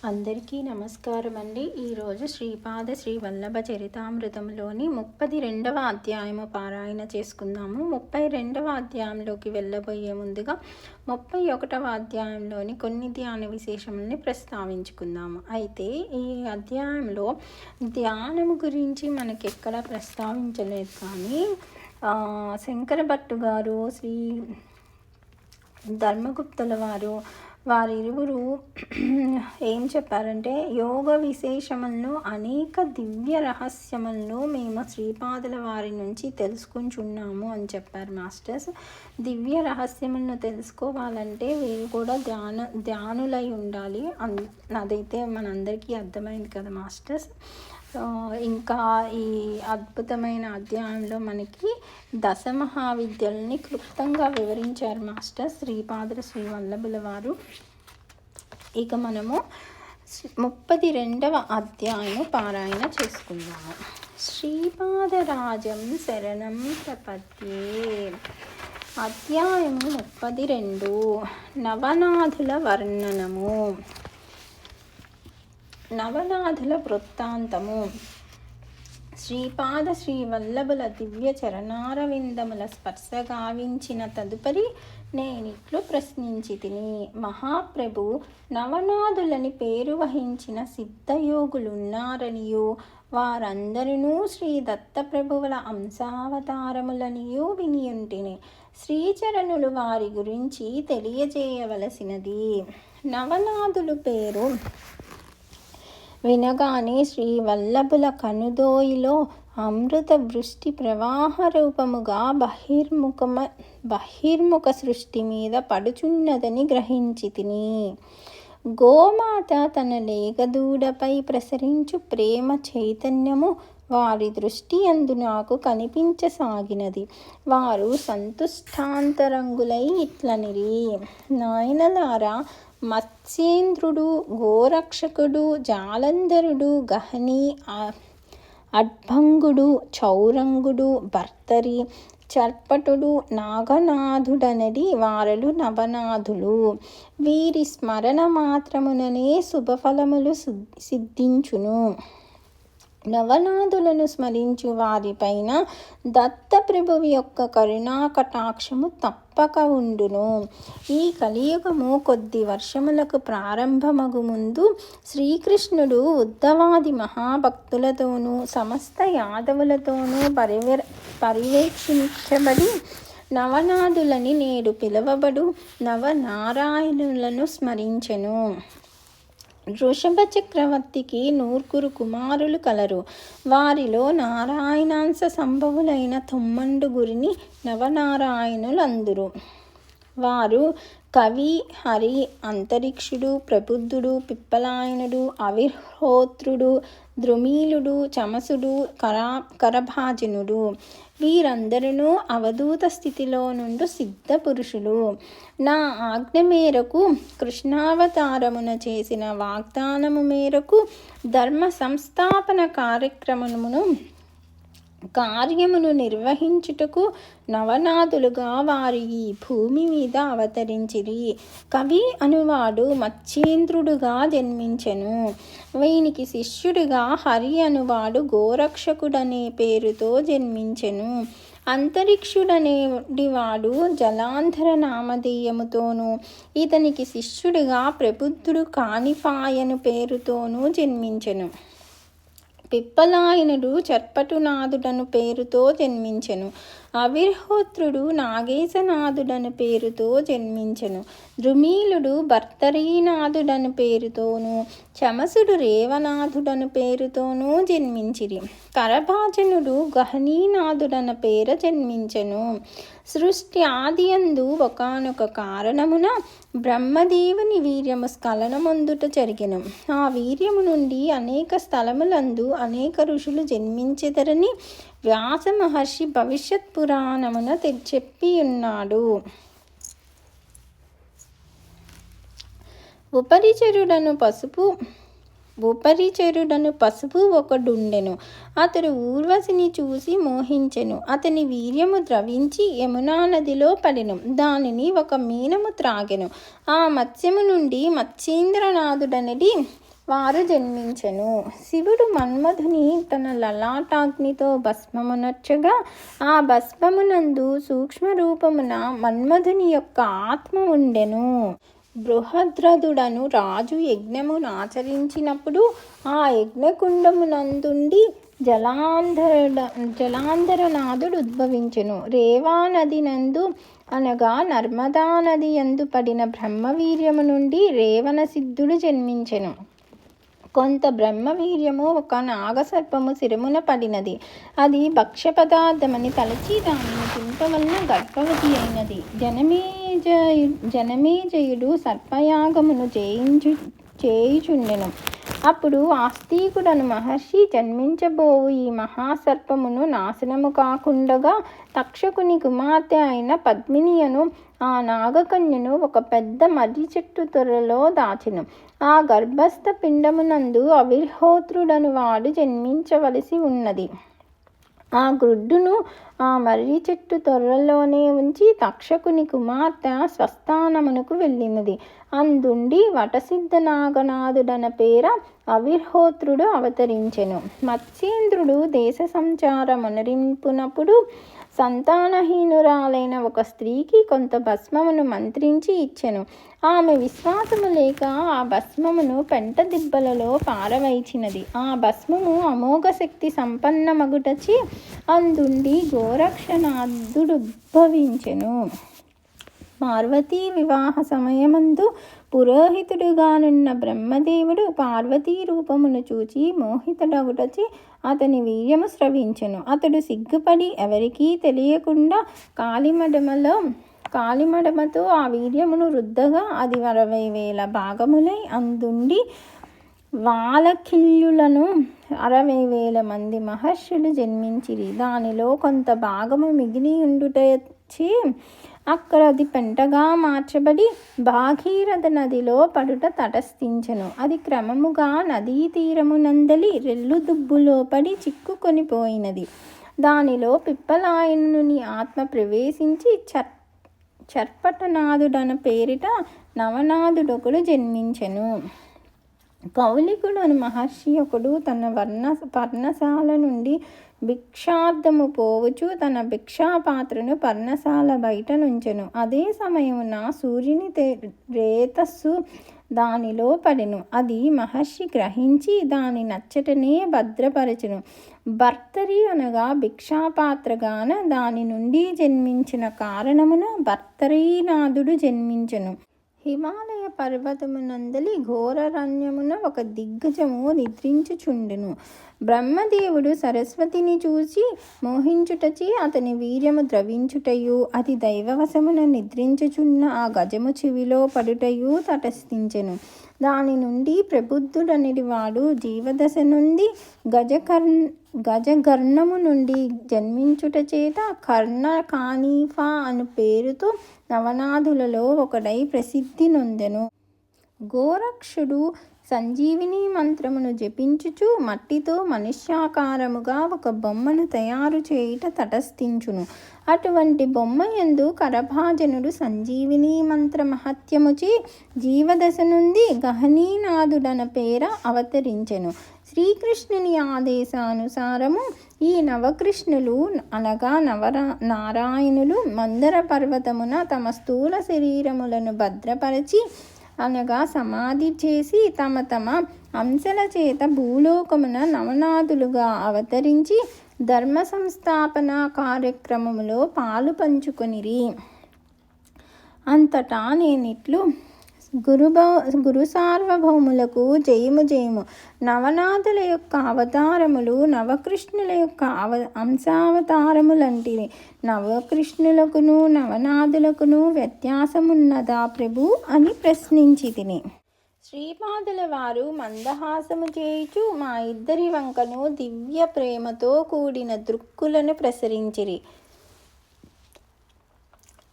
అందరికీ నమస్కారం అండి. ఈరోజు శ్రీపాద శ్రీ వల్లభ చరితామృతంలోని 32వ అధ్యాయము పారాయణ చేసుకుందాము. 32వ అధ్యాయంలోకి వెళ్ళబోయే ముందుగా 31వ అధ్యాయంలోని కొన్ని ధ్యాన విశేషముల్ని ప్రస్తావించుకుందాము. అయితే ఈ అధ్యాయంలో ధ్యానము గురించి మనకెక్కడ ప్రస్తావించలేదు, కానీ శంకర భట్టు గారు, శ్రీ ధర్మగుప్తుల వారిరువురు ఏం చెప్పారంటే, యోగ విశేషములను అనేక దివ్య రహస్యములను మేము శ్రీపాదుల వారి నుంచి తెలుసుకుంటున్నాము అని చెప్పారు మాస్టర్స్. దివ్య రహస్యములను తెలుసుకోవాలంటే వీరు కూడా ధ్యానులై ఉండాలి. అదైతే మనందరికీ అర్థమైంది కదా మాస్టర్స్. ఇంకా ఈ అద్భుతమైన అధ్యాయంలో మనకి దశమహావిద్యల్ని క్లుప్తంగా వివరించారు మాస్టర్ శ్రీపాదుల శ్రీ వల్లభుల వారు. ఇక మనము 32వ అధ్యాయము పారాయణ చేసుకుందాము. శ్రీపాదరాజం శరణం ప్రపద్యే. అధ్యాయము 32. నవనాథుల వర్ణనము. నవనాథుల వృత్తాంతము. శ్రీపాద శ్రీ వల్లభుల దివ్య చరణారవిందముల స్పర్శ గావించిన తదుపరి నేనిట్లు ప్రశ్నించి తిని, మహాప్రభు, నవనాథులని పేరు వహించిన సిద్ధయోగులున్నారనియు వారందరూ శ్రీ దత్తప్రభువుల అంశావతారములనియు వినియుంటిని. శ్రీచరణులు వారి గురించి తెలియజేయవలసినది. నవనాథులు పేరు వినగానే శ్రీ వల్లభుల కనుదోయిలో అమృత వృష్టి ప్రవాహ రూపముగా బహిర్ముఖ సృష్టి మీద పడుచున్నదని గ్రహించి తిని. గోమాత తన లేగదూడపై ప్రసరించు ప్రేమ చైతన్యము వారి దృష్టి యందు నాకు కనిపించసాగినది. వారు సంతుష్టాంతరంగులై ఇట్లనిరి, నాయనలారా, మత్స్యేంద్రుడు, గోరక్షకుడు, జాలంధరుడు, గహని, అడ్భంగుడు, చౌరంగుడు, భర్తరి, చర్పటుడు, నాగనాథుడనడి వారలు నవనాథులు. వీరి స్మరణ మాత్రముననే శుభఫలములు సిద్ధించును. నవనాథులను స్మరించు వారిపైన దత్తప్రభువు యొక్క కరుణా కటాక్షము తప్పక ఉండును. ఈ కలియుగము కొద్ది వర్షములకు ప్రారంభమగు ముందు శ్రీకృష్ణుడు ఉద్ధవాది మహాభక్తులతోనూ సమస్త యాదవులతోనూ పర్యవేక్షించబడి నవనాథులని నేడు పిలువబడు నవనారాయణులను స్మరించెను. వృషభ చక్రవర్తికి 9 కుమారులు కలరు. వారిలో నారాయణాంశ సంభవులైన 9 నవనారాయణులందురు. వారు కవి, హరి, అంతరిక్షుడు, ప్రబుద్ధుడు, పిప్పలాయనుడు, అవిర్హోత్రుడు, ద్రుమీలుడు, చమసుడు, కరభాజనుడు. వీరందరూ అవధూత స్థితిలో నుండి సిద్ధ పురుషులు. నా ఆజ్ఞ మేరకు కృష్ణావతారమున చేసిన వాగ్దానము మేరకు ధర్మ సంస్థాపన కార్యమును నిర్వహించుటకు నవనాథులుగా వారు ఈ భూమి మీద అవతరించిరి. కవి అనువాడు మత్స్యేంద్రుడుగా జన్మించెను. వీనికి శిష్యుడిగా హరి అనువాడు గోరక్షకుడనే పేరుతో జన్మించెను. అంతరిక్షుడనేవాడు జలాంధర నామధేయముతోనూ, ఇతనికి శిష్యుడిగా ప్రబుద్ధుడు కానిపాయను పేరుతోనూ జన్మించెను. పిప్పలాయనుడు చర్పటునాథుడను పేరుతో జన్మించెను. అవిర్హోత్రుడు నాగేశనాథుడను పేరుతో జన్మించెను. ద్రుమీలుడు భర్తరీనాథుడను పేరుతోనూ, చమసుడు రేవనాథుడను పేరుతోనూ జన్మించిరి. కరభాజనుడు గహనీనాథుడన పేర జన్మించెను. సృష్టి ఆదియందు ఒకానొక కారణమున బ్రహ్మదేవుని వీర్యము స్ఖలనమొందుట జరిగెను. ఆ వీర్యము నుండి అనేక స్థలములందు అనేక ఋషులు జన్మించెదరని వ్యాస మహర్షి భవిష్యత్ పురాణమున చెప్పియున్నాడు. ఉపరిచరుడను పసుపు ఒకడుండెను. అతడు ఊర్వశిని చూసి మోహించెను. అతని వీర్యము ద్రవించి యమునా నదిలో పడెను. దానిని ఒక మీనము త్రాగెను. ఆ మత్స్యము నుండి మత్స్యేంద్రనాథుడనడి వారు జన్మించెను. శివుడు మన్మధుని తన లలాటాగ్నితో భస్మమునర్చగా ఆ భస్మమునందు సూక్ష్మరూపమున మన్మధుని యొక్క ఆత్మ ఉండెను. బృహద్రథుడను రాజు యజ్ఞమును ఆచరించినప్పుడు ఆ యజ్ఞకుండమునందుండి జలాంధరనాథుడు ఉద్భవించెను. రేవా నది నందు అనగా నర్మదా నది యందు పడిన బ్రహ్మవీర్యము నుండి రేవణ సిద్ధుడు జన్మించెను. కొంత బ్రహ్మవీర్యము ఒక నాగసర్పము శిరమున పడినది. అది భక్ష్య పదార్థమని తలచి దానిని తింట వలన గర్భవతి అయినది. జనమేజయుడు సర్పయాగమును చేయుచుండెను. అప్పుడు ఆస్తికుడను మహర్షి జన్మించబోవు ఈ మహాసర్పమును నాశనము కాకుండగా తక్షకుని కుమార్తె అయిన పద్మినియను ఆ నాగకన్యను ఒక పెద్ద మర్రి చెట్టు తొర్రలో దాచెను. ఆ గర్భస్థ పిండమునందు అవిర్హోత్రుడను వాడు జన్మించవలసి ఉన్నది. ఆ గ్రుడ్డును ఆ మర్రి చెట్టు తొర్రలోనే ఉంచి తక్షకుని కుమార్తె స్వస్థానమునకు వెళ్ళినది. అందుండి వటసిద్ధ నాగనాథుడన పేర అవిర్హోత్రుడు అవతరించెను. మత్స్యేంద్రుడు దేశ సంచారమునరింపునప్పుడు సంతానహీనురాలైన ఒక స్త్రీకి కొంత భస్మమును మంత్రించి ఇచ్చెను. ఆమె విశ్వాసము లేక ఆ భస్మమును పెంట దిబ్బలలో పారవైచినది. ఆ భస్మము అమోఘ శక్తి సంపన్నమగుటచి అందుండి గోరక్షనాథుడుద్భవించెను. పార్వతీ వివాహ సమయమందు పురోహితుడుగానున్న బ్రహ్మదేవుడు పార్వతీ రూపమును చూచి మోహితుడగుటచి అతని వీర్యము స్రవించెను. అతడు సిగ్గుపడి ఎవరికీ తెలియకుండా కాలిమడమతో ఆ వీర్యమును రుద్దగా అది 60,000 భాగములై అందుండి వాలకిల్యులను 60,000 మంది మహర్షులు జన్మించిరి. దానిలో కొంత భాగము మిగిలి ఉండుటచే అక్కడ అది పెంటగా మార్చబడి భాగీరథ నదిలో పడుట తటస్థించెను. అది క్రమముగా నదీ తీరమునందలి రెల్లు దుబ్బులో పడి చిక్కుకొని పోయినది. దానిలో పిప్పలాయనుని ఆత్మ ప్రవేశించి చర్పటనాథుడన పేరిట నవనాథుడొకడు జన్మించెను. కౌలికుడను మహర్షి ఒకడు తన పర్ణశాల నుండి భిక్షార్థము పోవచ్చు తన భిక్షాపాత్రను పర్ణశాల బయట నుంచెను. అదే సమయమున సూర్యుని రేతస్సు దానిలో పడెను. అది మహర్షి గ్రహించి దాని నచ్చటనే భద్రపరచెను. భర్తరి అనగా భిక్షాపాత్రగాన దాని నుండి జన్మించిన కారణమున భర్తరీనాథుడు జన్మించెను. హిమాలయ పర్వతమునందలి ఘోరరణ్యమున ఒక దిగ్గజము నిద్రించుచుండెను. బ్రహ్మదేవుడు సరస్వతిని చూసి మోహించుటచే అతని వీర్యము ద్రవించుటయు అది దైవవశమున నిద్రించుచున్న ఆ గజము చెవిలో పడుటయు తటస్థించెను. దాని నుండి ప్రబుద్ధుడనిడి వాడు జీవదశ నుండి గజగర్ణము నుండి జన్మించుట చేత కర్ణ కానీఫా అను పేరుతో నవనాథులలో ఒకడై ప్రసిద్ధి నొందెను. గోరక్షుడు సంజీవిని మంత్రమును జపించుచు మట్టితో మనుష్యాకారముగా ఒక బొమ్మను తయారు చేయుట తటస్థించును. అటువంటి బొమ్మ యందు కరభాజనుడు సంజీవిని మంత్ర మహత్యముచే జీవదశ నుండి గహనీనాథుడన పేర అవతరించెను. శ్రీకృష్ణుని ఆదేశానుసారము ఈ నవకృష్ణులు అనగా నారాయణులు మందర పర్వతమున తమ స్థూల శరీరములను భద్రపరచి అనగా సమాధి చేసి తమ అంశల చేత భూలోకమున నవనాథులుగా అవతరించి ధర్మ సంస్థాపన కార్యక్రమములో పాలు పంచుకొనిరి. అంతటా నేనిట్లు గురు సార్వభౌములకు జయము జయము. నవనాథుల యొక్క అవతారములు నవకృష్ణుల యొక్క అంశావతారములంటివి. నవకృష్ణులకును నవనాథులకును వ్యత్యాసమున్నదా ప్రభు అని ప్రశ్నించి తిని శ్రీపాదుల వారు మందహాసము చేయుచు మా ఇద్దరి వంకను దివ్య ప్రేమతో కూడిన దృక్కులను ప్రసరించిరి.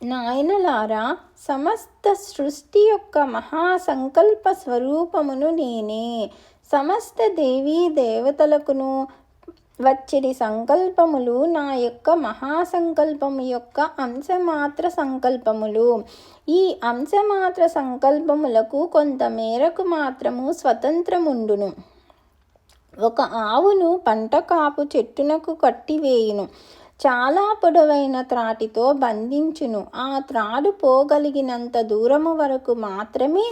నాయనలారా, సమస్త సృష్టి యొక్క మహాసంకల్ప స్వరూపమును నేనే. సమస్త దేవీ దేవతలకును వచ్చిడి సంకల్పములు నా యొక్క మహాసంకల్పము యొక్క అంశమాత్ర సంకల్పములు. ఈ అంశమాత్ర సంకల్పములకు కొంత మేరకు మాత్రము స్వతంత్రముండును. ఒక ఆవును పంట కాపు చెట్టునకు కట్టివేయును, చాలా పొడవైన త్రాటితో బంధించును. ఆ త్రాడు పోగలిగినంత దూరము వరకు మాత్రమే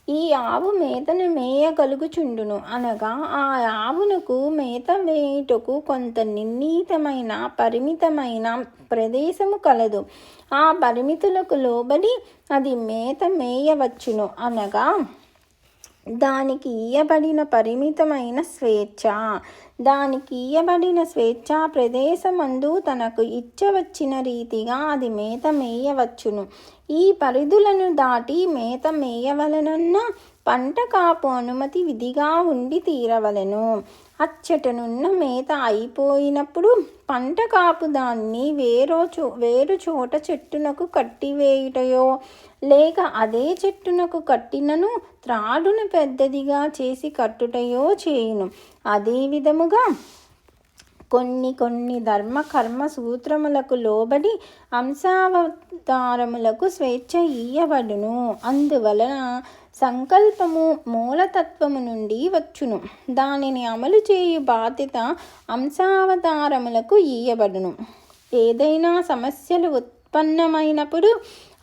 ఈ ఆవు మేతను మేయగలుగుచుండును. అనగా ఆ ఆవునకు మేత వేయుటకు కొంత నిర్ణీతమైన పరిమితమైన ప్రదేశము కలదు. ఆ పరిమితులకు లోబడి అది మేత మేయవచ్చును. అనగా దానికి ఇయ్యబడిన పరిమితమైన స్వేచ్ఛ, దానికి ఇయ్యబడిన స్వేచ్ఛా ప్రదేశమందు తనకు ఇచ్చవచ్చిన రీతిగా అది మేత మేయవచ్చును. ఈ పరిధులను దాటి మేత మేయవలనన్న పంట కాపు అనుమతి విధిగా ఉండి తీరవలెను. అచ్చటనున్న మేత అయిపోయినప్పుడు పంట కాపు దాన్ని వేరు చోట చెట్టునకు కట్టివేయుటయో లేక అదే చెట్టునకు కట్టినను త్రాడును పెద్దదిగా చేసి కట్టుటయో చేయును. అదే విధముగా కొన్ని ధర్మ కర్మ సూత్రములకు లోబడి అంశావతారములకు స్వేచ్ఛ ఇయ్యబడును. అందువలన సంకల్పము మూలతత్వము నుండి వచ్చును. దానిని అమలు చేయు బాధ్యత అంశావతారములకు ఇయ్యబడును. ఏదైనా సమస్యలు ఉత్పన్నమైనప్పుడు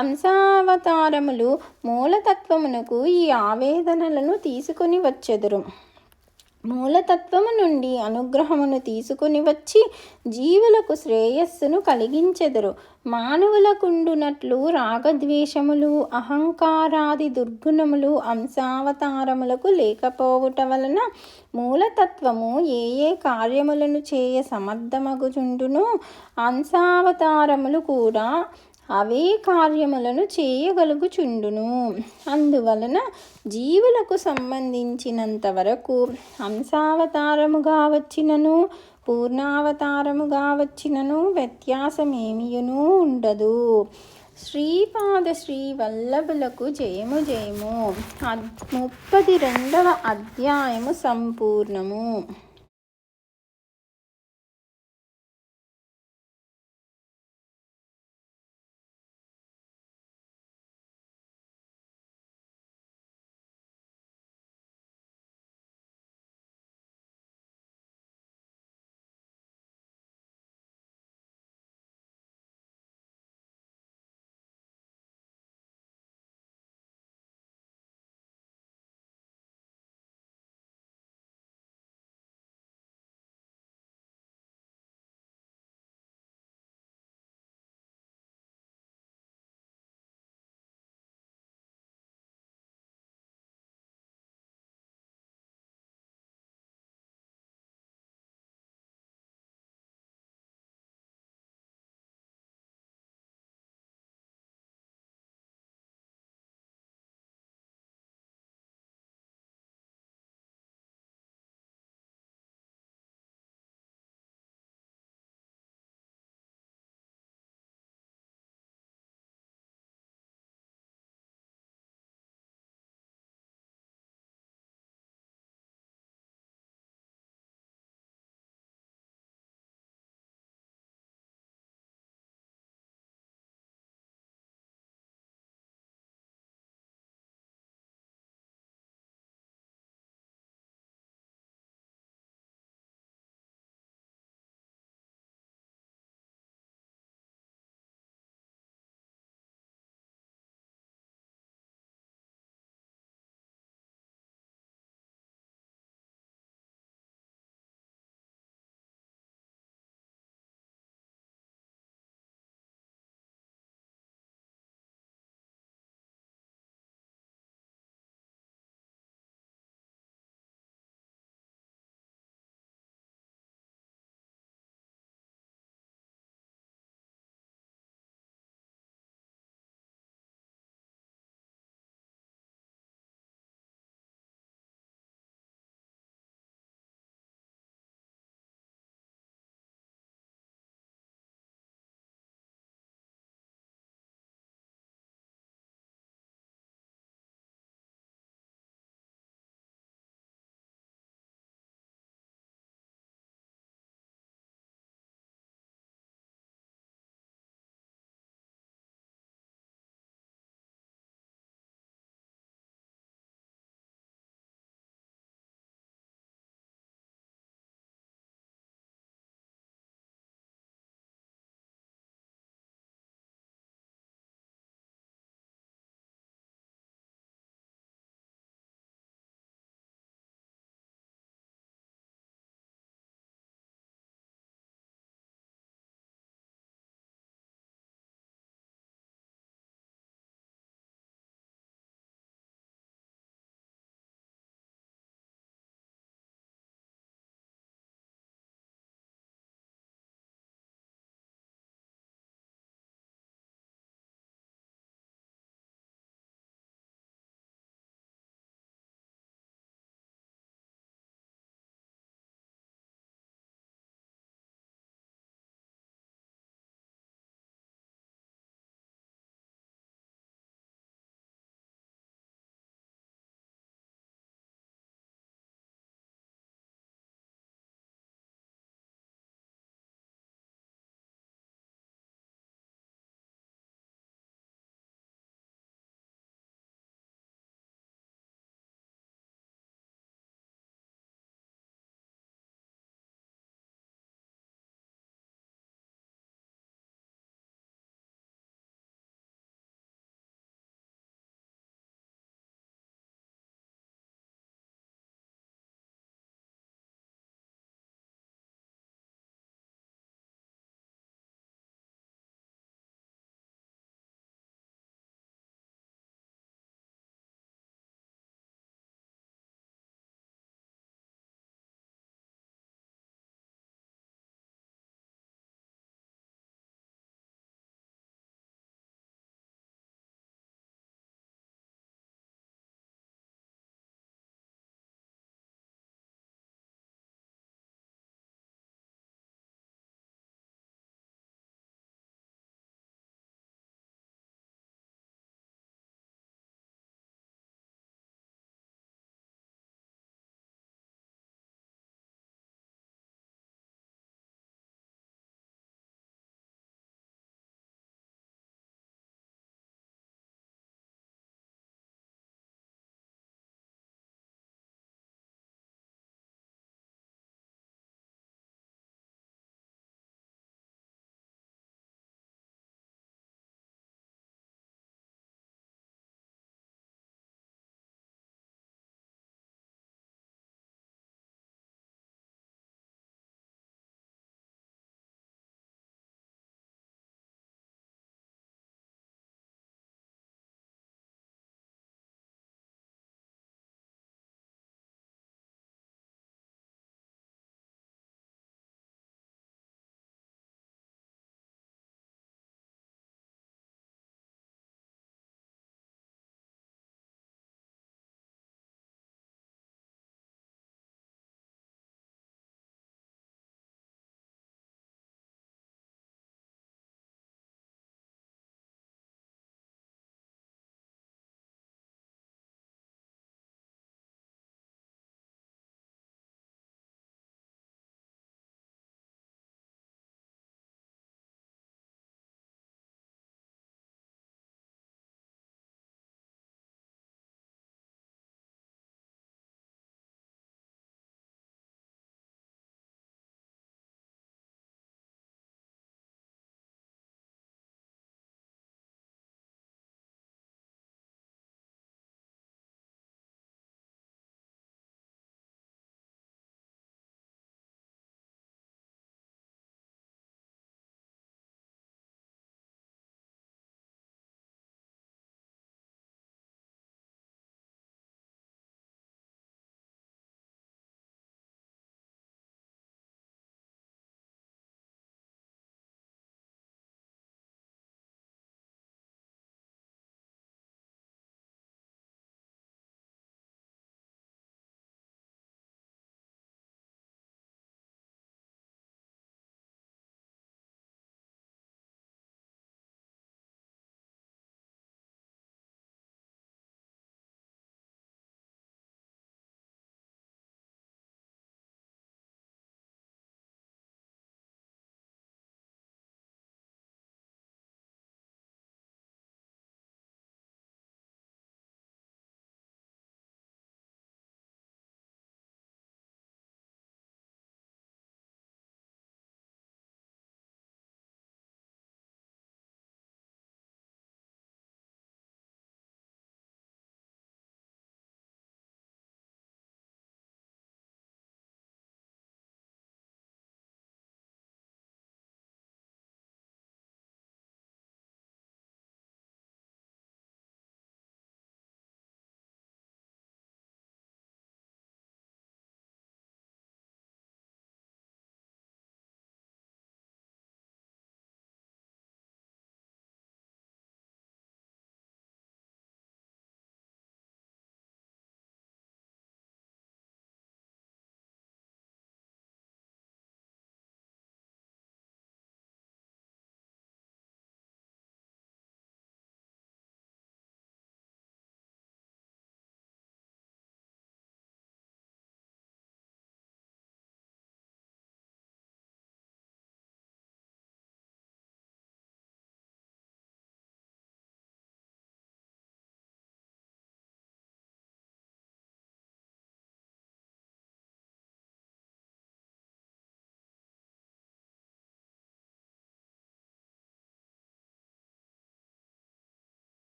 అంశావతారములు మూలతత్వమునకు ఈ ఆవేదనలను తీసుకొని వచ్చెదరు. మూలతత్వము నుండి అనుగ్రహమును తీసుకుని వచ్చి జీవులకు శ్రేయస్సును కలిగించెదరు. మానవులకుండునట్లు రాగద్వేషములు అహంకారాది దుర్గుణములు అంశావతారములకు లేకపోవుట వలన మూలతత్వము ఏ కార్యములను చేయ సమర్థమగుచుండునో అంశావతారములు కూడా అవే కార్యములను చేయగలుగుచుండును. అందువలన జీవులకు సంబంధించినంత వరకు అంశావతారముగా వచ్చినను పూర్ణావతారముగా వచ్చినను వ్యత్యాసమేమియునూ ఉండదు. శ్రీపాద శ్రీ వల్లభులకు జయము జయము. 32వ అధ్యాయము సంపూర్ణము.